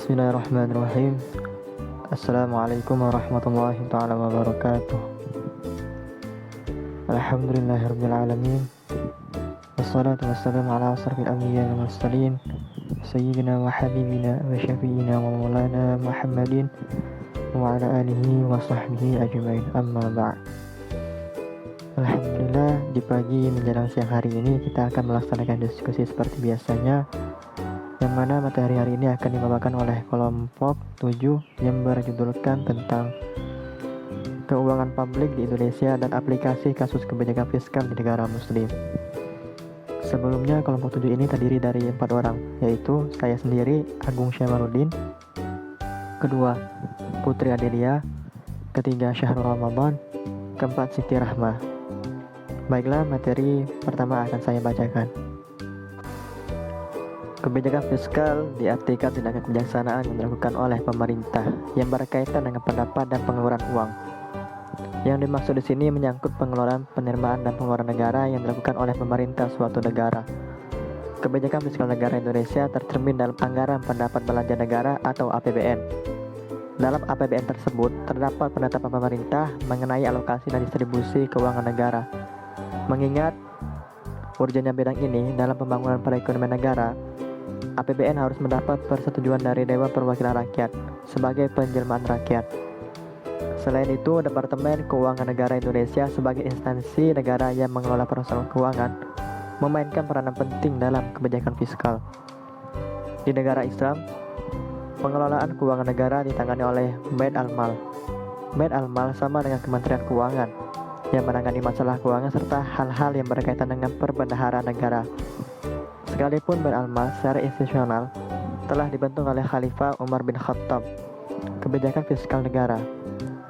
Bismillahirrahmanirrahim. Assalamualaikum warahmatullahi ta'ala wabarakatuh. Alhamdulillahirabbil alamin. Wassalatu wassalamu ala asrofil anbiya'i wal mursalin sayyidina wa habibina wa syafi'ina wa maulana Muhammadin wa ala alihi wa sahbihi ajmain. Amma ba'd. Alhamdulillah, di pagi menjelang siang hari ini kita akan melaksanakan diskusi seperti biasanya, yang mana materi hari ini akan dibawakan oleh kelompok 7 yang berjudulkan tentang keuangan publik di Indonesia dan aplikasi kasus kebijakan fiskal di negara muslim. Sebelumnya, kelompok 7 ini terdiri dari 4 orang, yaitu saya sendiri, Agung Syamaluddin, kedua Putri Adelia, ketiga Syahrul Ramadan, keempat Siti Rahmah. Baiklah, materi pertama akan saya bacakan. Kebijakan fiskal diartikan tindakan kebijaksanaan yang dilakukan oleh pemerintah yang berkaitan dengan pendapat dan pengeluaran uang. Yang dimaksud di sini menyangkut pengelolaan, penerimaan, dan pengeluaran negara yang dilakukan oleh pemerintah suatu negara. Kebijakan fiskal negara Indonesia tercermin dalam anggaran pendapat belanja negara atau APBN. Dalam APBN tersebut terdapat penetapan pemerintah mengenai alokasi dan distribusi keuangan negara. Mengingat urgennya bidang ini dalam pembangunan perekonomian negara, APBN harus mendapat persetujuan dari Dewan Perwakilan Rakyat sebagai penjelmaan rakyat. Selain itu, Departemen Keuangan Negara Indonesia sebagai instansi negara yang mengelola persoalan keuangan memainkan peranan penting dalam kebijakan fiskal. Di negara Islam, pengelolaan keuangan negara ditangani oleh Bait al-Mal. Bait al-Mal sama dengan Kementerian Keuangan yang menangani masalah keuangan serta hal-hal yang berkaitan dengan perbendaharaan negara. Sekalipun Bait al-Mal secara institusional telah dibentuk oleh Khalifah Umar bin Khattab, kebijakan fiskal negara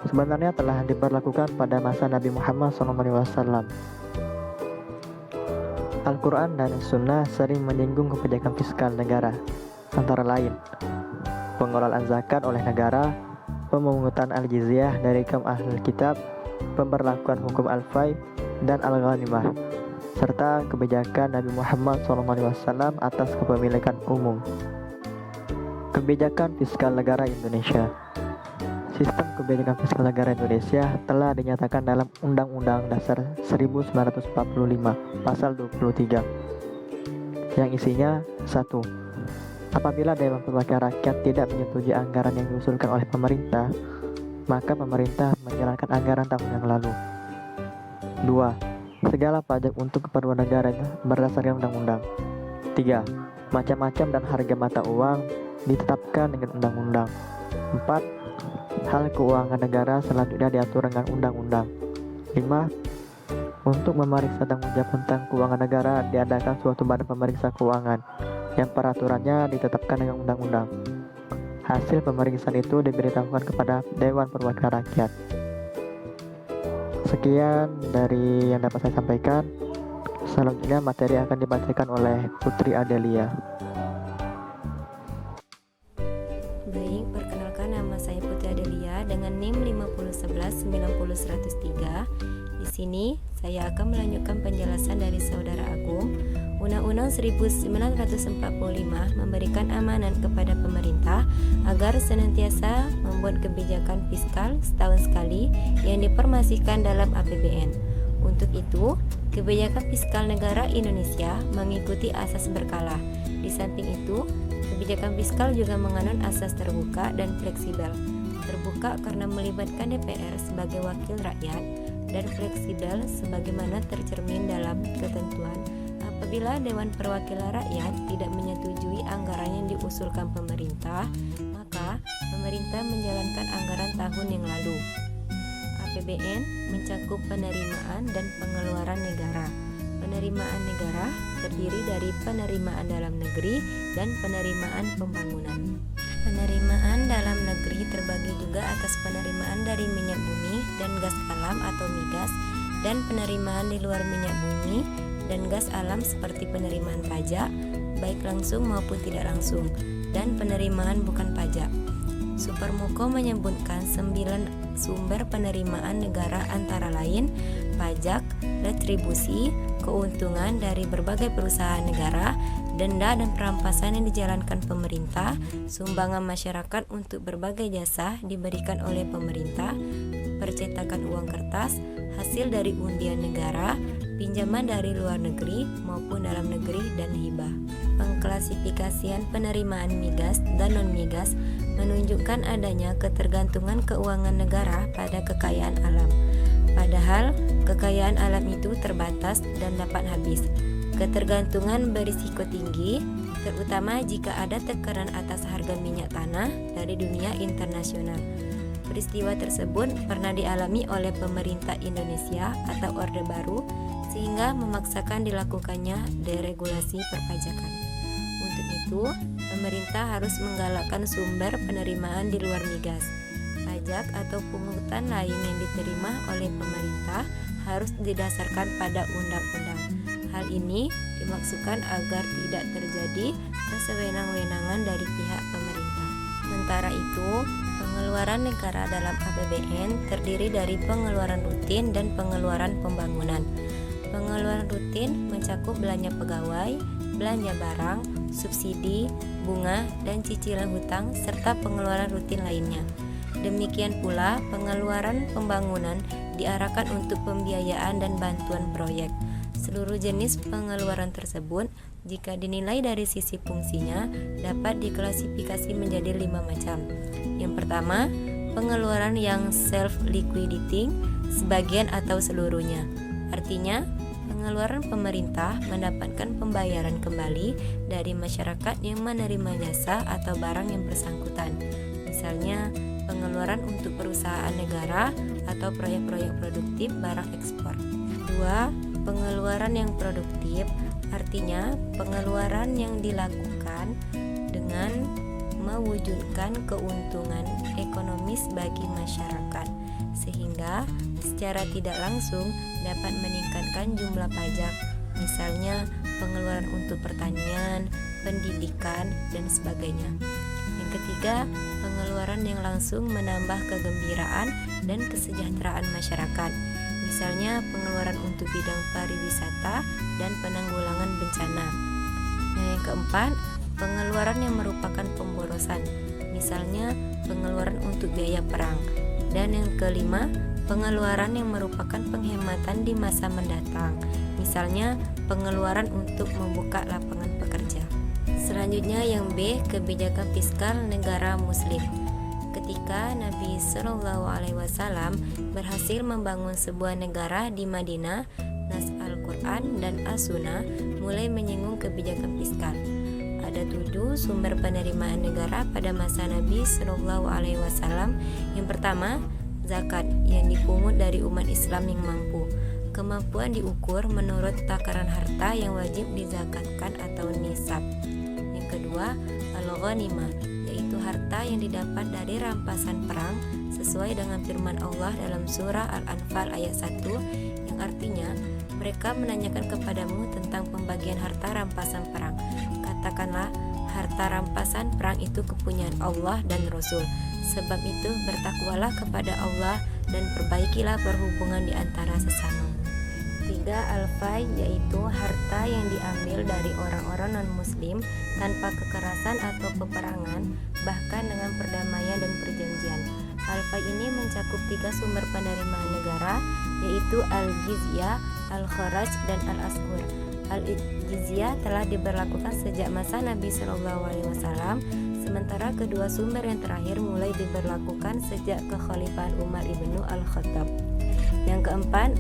sebenarnya telah diberlakukan pada masa Nabi Muhammad SAW. Al-Quran dan Sunnah sering menyinggung kebijakan fiskal negara, antara lain pengelolaan zakat oleh negara, pemungutan al-jizyah dari kaum ahlul kitab, pemberlakuan hukum al-fai dan al-ghanimah, serta kebijakan Nabi Muhammad SAW atas kepemilikan umum. Kebijakan fiskal negara Indonesia. Sistem kebijakan fiskal negara Indonesia telah dinyatakan dalam Undang-Undang Dasar 1945 Pasal 23 yang isinya 1. Apabila Dewan Perwakilan Rakyat tidak menyetujui anggaran yang diusulkan oleh pemerintah, maka pemerintah menjalankan anggaran tahun yang lalu. 2. Segala pajak untuk keperluan negara berdasarkan undang-undang. 3. Macam-macam dan harga mata uang ditetapkan dengan undang-undang. 4. Hal keuangan negara selanjutnya diatur dengan undang-undang. 5. Untuk memeriksa tanggung jawab tentang keuangan negara diadakan suatu badan pemeriksa keuangan yang peraturannya ditetapkan dengan undang-undang. Hasil pemeriksaan itu diberitahukan kepada Dewan Perwakilan Rakyat. Sekian dari yang dapat saya sampaikan. Selanjutnya materi akan dibacakan oleh Putri Adelia. Baik, perkenalkan, nama saya Putri Adelia dengan NIM 501190103. Di sini saya akan melanjutkan penjelasan dari Saudara Agung. Undang-Undang 1945 memberikan amanat kepada pemerintah agar senantiasa membuat kebijakan fiskal setahun sekali yang diinformasikan dalam APBN. Untuk itu, kebijakan fiskal negara Indonesia mengikuti asas berkala. Di samping itu, kebijakan fiskal juga mengandung asas terbuka dan fleksibel. Terbuka karena melibatkan DPR sebagai wakil rakyat, dan fleksibel sebagaimana tercermin dalam ketentuan apabila Dewan Perwakilan Rakyat tidak menyetujui anggaran yang diusulkan pemerintah, maka pemerintah menjalankan anggaran tahun yang lalu. APBN mencakup penerimaan dan pengeluaran negara. Penerimaan negara terdiri dari penerimaan dalam negeri dan penerimaan pembangunan. Penerimaan dalam negeri terbagi juga atas penerimaan dari minyak bumi dan gas alam atau migas, dan penerimaan di luar minyak bumi dan gas alam seperti penerimaan pajak, baik langsung maupun tidak langsung, dan penerimaan bukan pajak. Supermuko menyebutkan 9 sumber penerimaan negara antara lain pajak, retribusi, keuntungan dari berbagai perusahaan negara, denda dan perampasan yang dijalankan pemerintah, sumbangan masyarakat untuk berbagai jasa diberikan oleh pemerintah, percetakan uang kertas, hasil dari undian negara, pinjaman dari luar negeri maupun dalam negeri, dan hibah. Pengklasifikasian penerimaan migas dan non-migas menunjukkan adanya ketergantungan keuangan negara pada kekayaan alam. Padahal, kekayaan alam itu terbatas dan dapat habis. Ketergantungan berisiko tinggi, terutama jika ada tekanan atas harga minyak tanah dari dunia internasional. Peristiwa tersebut pernah dialami oleh pemerintah Indonesia atau Orde Baru, sehingga memaksakan dilakukannya deregulasi perpajakan. Untuk itu, pemerintah harus menggalakkan sumber penerimaan di luar migas. Pajak atau pungutan lain yang diterima oleh pemerintah harus didasarkan pada undang-undang. Hal ini dimaksudkan agar tidak terjadi kesewenang-wenangan dari pihak pemerintah. Sementara itu, pengeluaran negara dalam APBN terdiri dari pengeluaran rutin dan pengeluaran pembangunan. Pengeluaran rutin mencakup belanja pegawai, belanja barang, subsidi, bunga, dan cicilan hutang, serta pengeluaran rutin lainnya. Demikian pula, pengeluaran pembangunan diarahkan untuk pembiayaan dan bantuan proyek. Seluruh jenis pengeluaran tersebut, jika dinilai dari sisi fungsinya, dapat diklasifikasi menjadi 5 macam. Yang pertama, pengeluaran yang self-liquidating, sebagian atau seluruhnya. Artinya, pengeluaran pemerintah mendapatkan pembayaran kembali dari masyarakat yang menerima jasa atau barang yang bersangkutan. Misalnya, pengeluaran untuk perusahaan negara atau proyek-proyek produktif barang ekspor. 2. Pengeluaran yang produktif, artinya pengeluaran yang dilakukan dengan mewujudkan keuntungan ekonomis bagi masyarakat, sehingga secara tidak langsung dapat meningkatkan jumlah pajak, misalnya pengeluaran untuk pertanian, pendidikan, dan sebagainya. Yang ketiga, pengeluaran yang langsung menambah kegembiraan dan kesejahteraan masyarakat, misalnya pengeluaran untuk bidang pariwisata dan penanggulangan bencana. Yang keempat, pengeluaran yang merupakan pemborosan, misalnya pengeluaran untuk biaya perang. Dan yang kelima, pengeluaran yang merupakan penghematan di masa mendatang, misalnya pengeluaran untuk membuka lapangan pekerja. Selanjutnya yang B, kebijakan fiskal negara muslim. Ketika Nabi Shallallahu Alaihi Wasallam berhasil membangun sebuah negara di Madinah, nas Al-Quran dan As-Sunnah mulai menyinggung kebijakan fiskal. Ada 7 sumber penerimaan negara pada masa Nabi Shallallahu Alaihi Wasallam. Yang pertama, zakat yang dipungut dari umat Islam yang mampu. Kemampuan diukur menurut takaran harta yang wajib dizakatkan atau nisab. Yang kedua, al-ghanimah, yaitu harta yang didapat dari rampasan perang sesuai dengan firman Allah dalam surah Al-Anfal ayat 1 yang artinya, mereka menanyakan kepadamu tentang pembagian harta rampasan perang. Katakanlah, harta rampasan perang itu kepunyaan Allah dan Rasul. Sebab itu bertakwalah kepada Allah dan perbaikilah perhubungan di antara sesama. 3. Al-Fai, yaitu harta yang diambil dari orang-orang non-muslim tanpa kekerasan atau peperangan, bahkan dengan perdamaian dan perjanjian. Al-Fai ini mencakup 3 sumber penerimaan negara, yaitu Al-Jizyah, Al-Kharaj, dan Al-Askur. Al-Jizyah telah diberlakukan sejak masa Nabi SAW, sementara kedua sumber yang terakhir mulai diberlakukan sejak kekhalifahan Umar ibnu Al-Khattab. Yang keempat,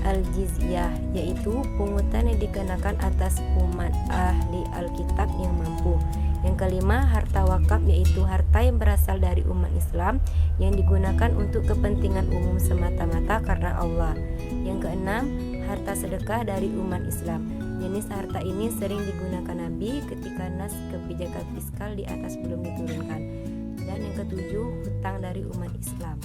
Al-Jizyah, yaitu pungutan yang dikenakan atas umat ahli Alkitab yang mampu. Yang kelima, harta wakaf, yaitu harta yang berasal dari umat Islam yang digunakan untuk kepentingan umum semata-mata karena Allah. Yang keenam, harta sedekah dari umat Islam. Jenis harta ini sering digunakan Nabi ketika nas kebijakan fiskal di atas belum diturunkan. Dan yang ketujuh, hutang dari umat Islam.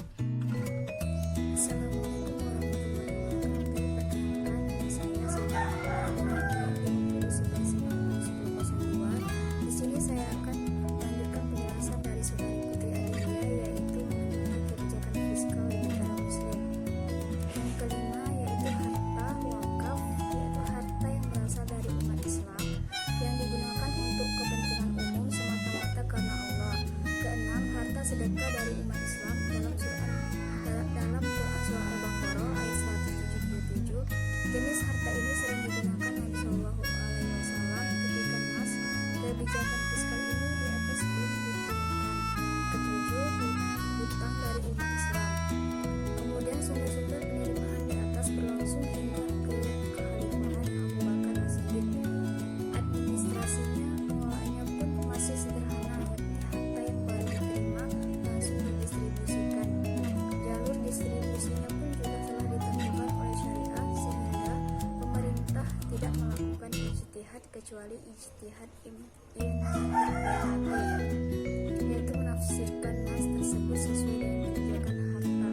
kecuali ijtihad yaitu menafsirkan nas tersebut sesuai dengan kebijakan harta.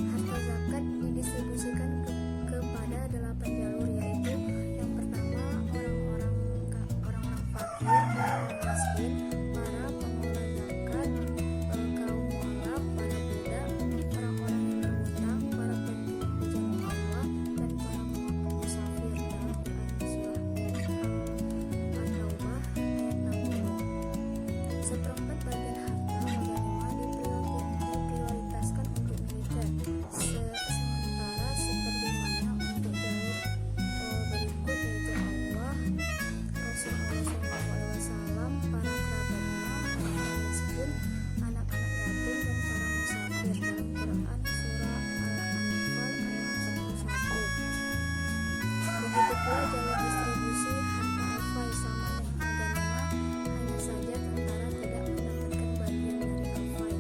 Harta zakat didistribusikan kepada 8 jalur, yaitu yang pertama orang-orang fakir, orang miskin, para pengelola zakat, kaum mualaf, para budak, orang-orang yang berhutang, para pejalan Allah, dan para musafir dalam surah At-Taubah ayat 60. Seperempat bagian harta ghanimah diprioritaskan untuk militer, sementara seperlimanya untuk jalur berikut, yaitu Allah, Rasulullah SAW, para kerabatnya, orang miskin, anak-anak yatim, dan para musafir dalam Quran surah Al-Anfal ayat 41. Begitu pula jalur distribusi harta al-fai sama dengan ghanimah, hanya saja tentara tidak mendapatkan bagian dari al-fai.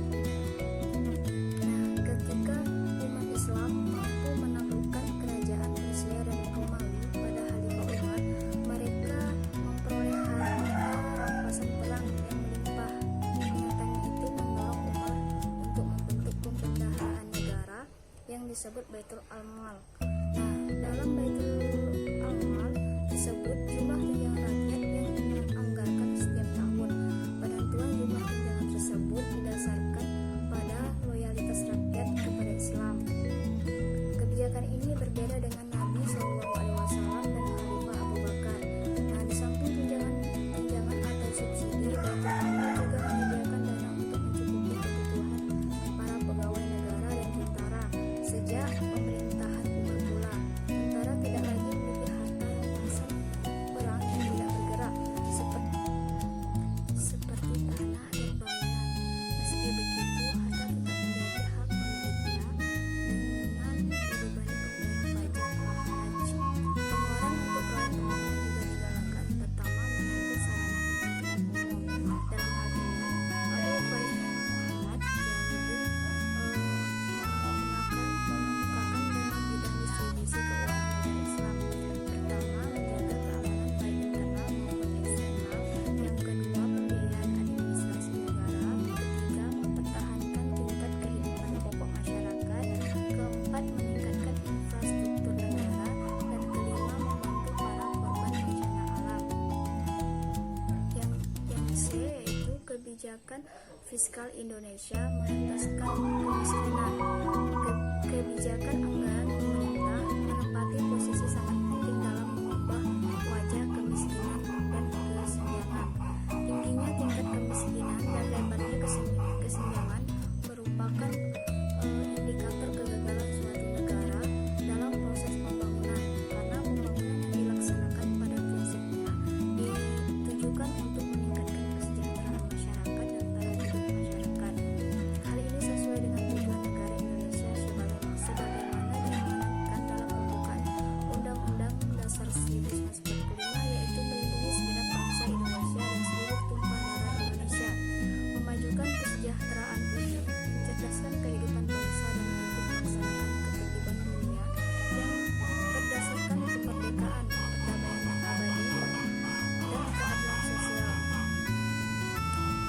Nah, ketika umat Islam mampu menaklukkan kerajaan Persia dan Romawi pada Khalifah Umar, mereka memperoleh harta rampasan perang yang melimpah. Nyatanya itu mendorong Umar untuk membentuk pembendaharaan negara yang disebut Baitul Al-Mal. Nah, dalam Baitul Al-Mal tersebut jumlah tunjangan rakyat yang dianggarkan setiap tahun. Penentuan jumlah tunjangan tersebut didasarkan pada loyalitas rakyat kepada Islam. Kebijakan ini berbeda dengan Nabi SAW dan Khalifah Abu Bakar. Nah, di samping tunjangan atau subsidi, Baitul Mal juga menyediakan dana untuk mencukupi kebutuhan para pegawai negara dan tentara. Sejak pemerintahan Umar pula, tentara tidak lagi memiliki harta rampasan perang yang tidak bergerak seperti tanah dan bangunan. Meski begitu, harta tetap menjadi hak pemiliknya dengan dibebani pembayaran pajak haji. Pengeluaran untuk proyek pembangunan juga digalakkan, terutama mengangkut sarana kepentingan umum. Dalam hal ini, Abu Bakar Muhammad Jamaluddin mengemukakan 5 bidang distribusi keuangan negara Islam. Pertama, menjaga keamanan baik internal maupun eksternal. Yang kedua, pembiayaan administrasi negara. Ketiga, mempertahankan tingkat kehidupan pokok masyarakat. Keempat, meningkatkan infrastruktur negara. Dan kelima, membantu para korban bencana alam. Yang C yaitu kebijakan fiskal Indonesia mengentaskan kemiskinan. Kebijakan anggaran pemerintah menempati posisi sangat penting dalam mengubah wajah kemiskinan dan kesenjangan. Tingginya tingkat kemiskinan dan lebarnya kesenjangan merupakan indikator kegagalan suatu negara dalam proses pembangunan, karena pembangunan yang dilaksanakan pada prinsipnya ditujukan untuk meningkatkan kesejahteraan masyarakat dan taraf hidup masyarakat. Hal ini sesuai dengan tujuan negara Indonesia sebagaimana diamanatkan dalam pembukaan Undang-Undang Dasar 1945, yaitu melindungi segenap bangsa Indonesia dan seluruh tumpah darah Indonesia, memajukan kesejahteraan umum, mencerdaskan kehidupan bangsa, dan untuk melaksanakan ketertiban dunia yang berdasarkan kemerdekaan, perdamaian abadi, dan keadilan sosial.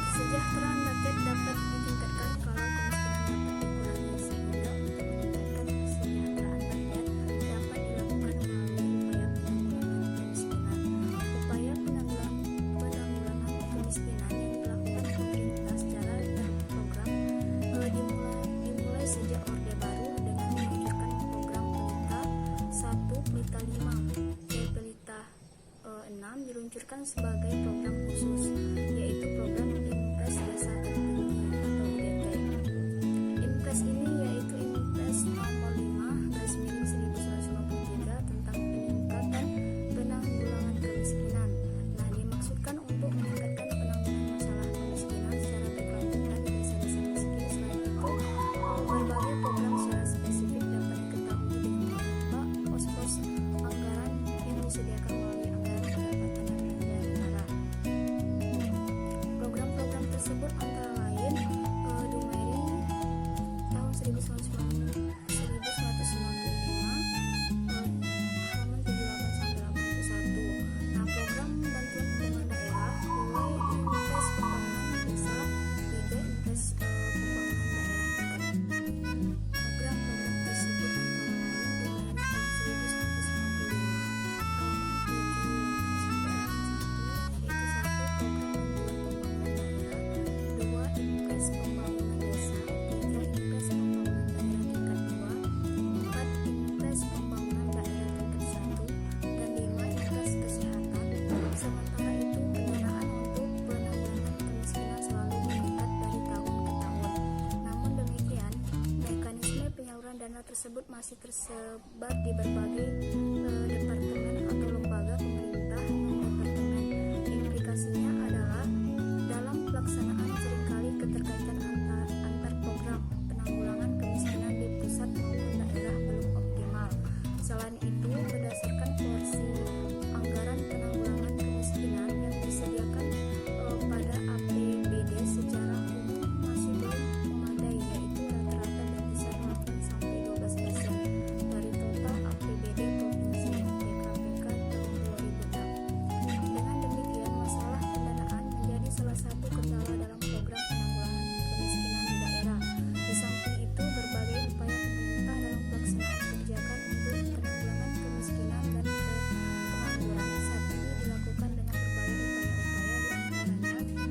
Kesejahteraan rakyat dapat ditingkatkan kalau kemiskinan dapat dikurangi, sehingga untuk meningkatkan kesejahteraan rakyat dapat dilakukan melalui upaya penanggulangan kemiskinan yang dilakukan pemerintah secara terprogram dimulai sejak Orde Baru dengan meluncurkan program Pelita 1, Pelita 5, dan Pelita 6 diluncurkan sebagai program khusus, yaitu program Impres Desa Tertinggi atau IDT. Impres ini yaitu Impres nomor 5/1953 tentang peningkatan penanggulangan kemiskinan. Nah, dimaksudkan untuk meningkatkan penanggulangan masalah kemiskinan secara berkelanjutan di desa-desa miskin. Selain itu, berbagai program secara spesifik dapat diketahui dengan menambah pos-pos anggaran yang disediakan melalui anggaran pendapatan dan belanja negara. tersebut masih tersebar di berbagai departemen atau lembaga pemerintah non-departemen. Implikasinya adalah dalam pelaksanaan seringkali keterkaitan antar program penanggulangan kemiskinan di pusat maupun daerah belum optimal. Selain itu, berdasarkan porsi anggaran penanggulangan kemiskinan yang disediakan pada APBD secara umum masih belum memadai, yaitu rata-rata berkisar 8-12% dari total APBD Provinsi PKPK tahun 2006. Dengan demikian, masalah pendanaan menjadi salah satu kendala dalam program penanggulangan kemiskinan di daerah. Di samping itu, berbagai upaya pemerintah dalam pelaksanaan kebijakan untuk penanggulangan kemiskinan dan pengangguran saat ini dilakukan dengan berbagai upaya-upaya, di antaranya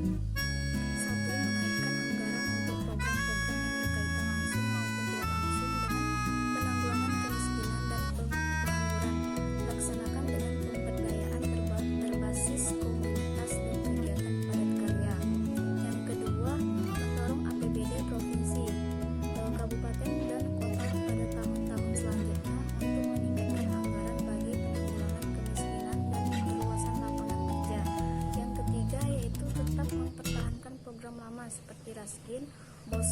satu, menaikkan anggaran untuk program-program yang berkaitan langsung maupun tidak langsung dengan penanggulangan kemiskinan dan pengangguran, dilaksanakan dengan pemberdayaan berbasis komunitas dan kegiatan padat karya. Yang kedua, mendorong APBD provinsi, kabupaten dan kota pada tahun-tahun selanjutnya untuk meningkatkan anggaran bagi penanggulangan kemiskinan dan perluasan lapangan kerja. Yang ketiga yaitu tetap mempertahankan program lama seperti Raskin, BOS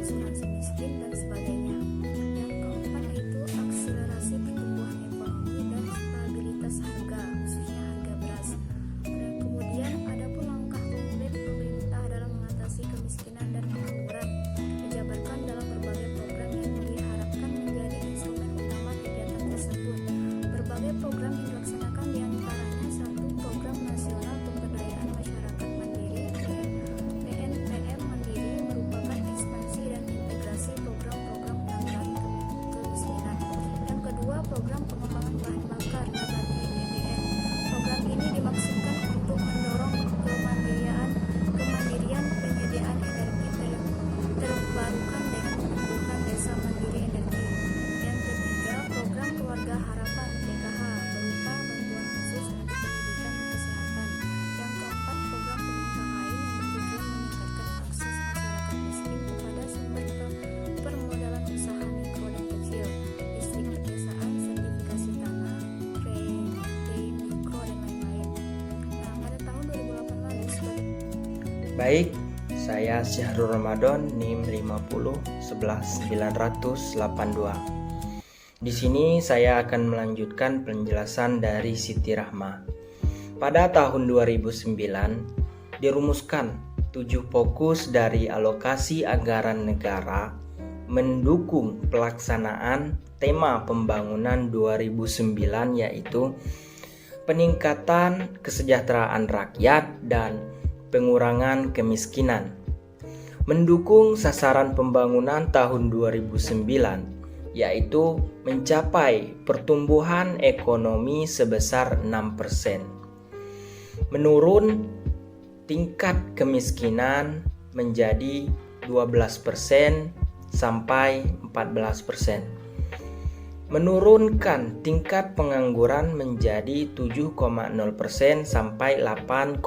asuransi miskin dan sebagainya. Yang keempat yaitu akselerasi pertumbuhan ekonomi dan stabilitas harga, khususnya harga beras. Dan kemudian ada pun langkah konkret pemerintah dalam mengatasi kemiskinan dan pengangguran dijabarkan dalam berbagai program yang diharapkan menjadi instrumen utama kegiatan tersebut. Berbagai program yang dilaksanakan diantaranya satu, program nasional pemberdayaan masyarakat mandiri PNPM Mandiri merupakan ekspansi dan integrasi program-program penanggulangan kemiskinan. Yang kedua, program pengembangan bahan bakar nabati BBN. Program ini dimaksudkan untuk mendorong kemandirian penyediaan energi terbarukan dengan menumbuhkan desa mandiri energi. Yang ketiga, program keluarga harapan PKH berupa bantuan khusus untuk pendidikan dan kesehatan. Yang keempat, program pemerintah lain yang bertujuan meningkatkan akses masyarakat miskin kepada sumber permodalan usaha mikro dan kecil, listrik pedesaan, sertifikasi tanah, kredit mikro dan lain-lain. Nah, pada tahun 2008 lalu sebagai Baik, saya Syahrul Ramadan NIM 5011982. Di sini saya akan melanjutkan penjelasan dari Siti Rahma. Pada tahun 2009 dirumuskan 7 fokus dari alokasi anggaran negara mendukung pelaksanaan tema pembangunan 2009, yaitu peningkatan kesejahteraan rakyat dan pengurangan kemiskinan. Mendukung sasaran pembangunan tahun 2009, yaitu mencapai pertumbuhan ekonomi sebesar 6%. Menurun tingkat kemiskinan menjadi 12% sampai 14%. Menurunkan tingkat pengangguran menjadi 7,0% sampai 8,0%.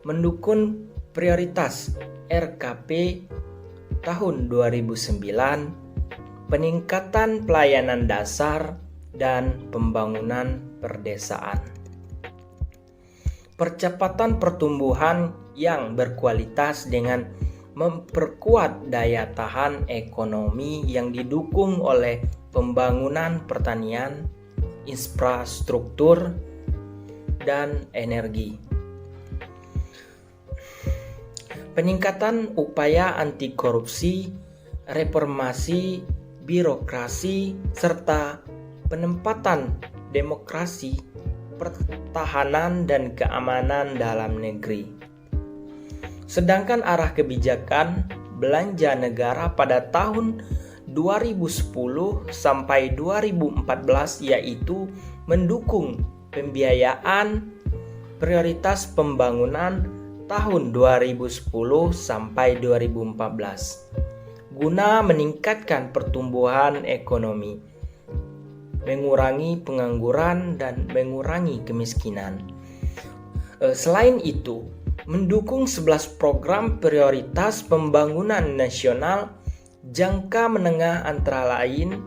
Mendukung prioritas RKP tahun 2009, peningkatan pelayanan dasar dan pembangunan perdesaan. Percepatan pertumbuhan yang berkualitas dengan memperkuat daya tahan ekonomi yang didukung oleh pembangunan pertanian, infrastruktur, dan energi. Peningkatan upaya anti korupsi, reformasi birokrasi, serta penempatan demokrasi, pertahanan, dan keamanan dalam negeri. Sedangkan arah kebijakan belanja negara pada tahun 2010 sampai 2014 yaitu mendukung pembiayaan prioritas pembangunan tahun 2010 sampai 2014 guna meningkatkan pertumbuhan ekonomi, mengurangi pengangguran, dan mengurangi kemiskinan. Selain itu, mendukung 11 program prioritas pembangunan nasional jangka menengah antara lain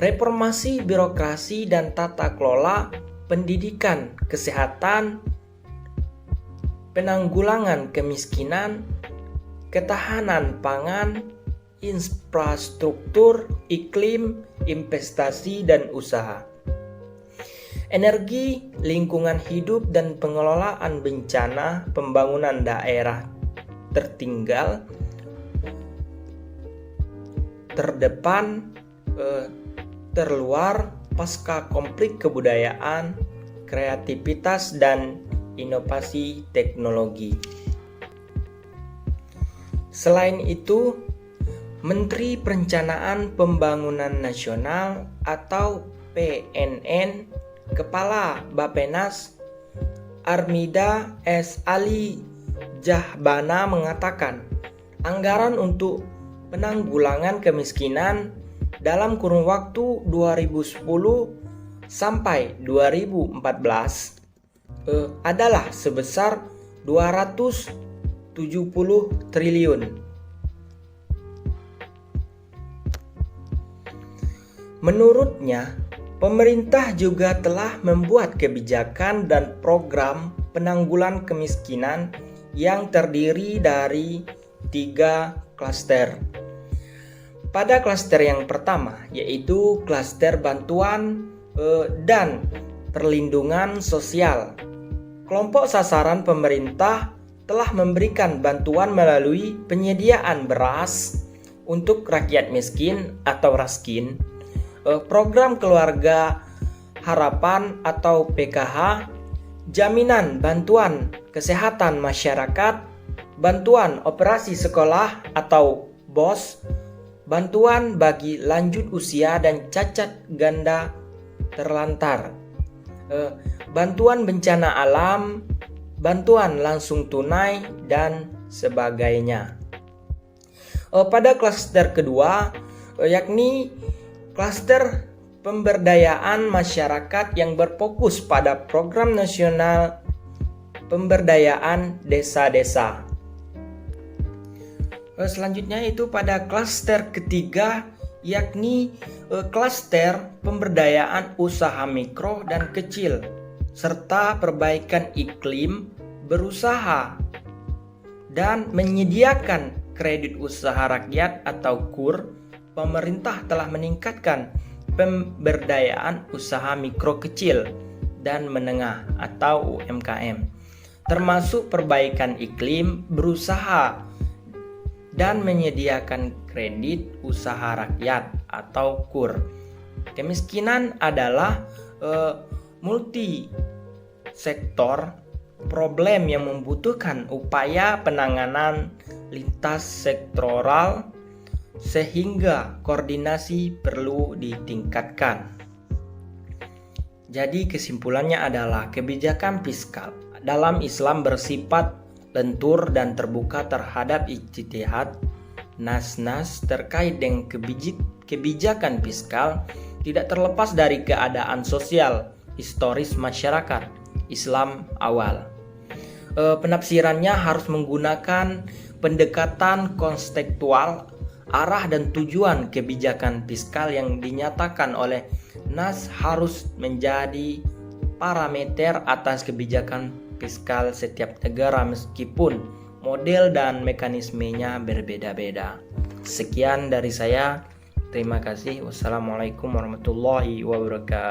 reformasi birokrasi dan tata kelola pendidikan, kesehatan, penanggulangan kemiskinan, ketahanan pangan, infrastruktur, iklim, investasi, dan usaha. Energi, lingkungan hidup, dan pengelolaan bencana, pembangunan daerah tertinggal, terdepan, terluar, pasca konflik kebudayaan, kreativitas, dan inovasi teknologi. Selain itu, Menteri Perencanaan Pembangunan Nasional atau PNN, Kepala Bappenas Armida S. Ali Jahbana mengatakan, anggaran untuk penanggulangan kemiskinan dalam kurun waktu 2010 sampai 2014 adalah sebesar 270 triliun. Menurutnya, pemerintah juga telah membuat kebijakan dan program penanggulangan kemiskinan yang terdiri dari 3 klaster. Pada klaster yang pertama, yaitu klaster bantuan dan perlindungan sosial. Kelompok sasaran pemerintah telah memberikan bantuan melalui penyediaan beras untuk rakyat miskin atau raskin, program keluarga harapan atau PKH, jaminan bantuan kesehatan masyarakat, bantuan operasi sekolah atau BOS, bantuan bagi lanjut usia dan cacat ganda terlantar, bantuan bencana alam, bantuan langsung tunai, dan sebagainya. Pada klaster kedua, yakni klaster pemberdayaan masyarakat yang berfokus pada program nasional pemberdayaan desa-desa. Selanjutnya itu pada klaster ketiga, yakni klaster pemberdayaan usaha mikro dan kecil serta perbaikan iklim berusaha dan menyediakan kredit usaha rakyat atau KUR. Pemerintah telah meningkatkan pemberdayaan usaha mikro kecil dan menengah atau UMKM, termasuk perbaikan iklim berusaha dan menyediakan kredit usaha rakyat atau KUR. Kemiskinan adalah multi sektor problem yang membutuhkan upaya penanganan lintas sektoral sehingga koordinasi perlu ditingkatkan. Jadi kesimpulannya adalah kebijakan fiskal dalam Islam bersifat lentur dan terbuka terhadap ijtihad nas-nas terkait dengan kebijakan fiskal tidak terlepas dari keadaan sosial historis masyarakat Islam awal. Penafsirannya harus menggunakan pendekatan konstekstual, arah dan tujuan kebijakan fiskal yang dinyatakan oleh nas harus menjadi parameter atas kebijakan fiskal setiap negara meskipun model dan mekanismenya berbeda-beda. Sekian dari saya. Terima kasih. Wassalamualaikum warahmatullahi wabarakatuh.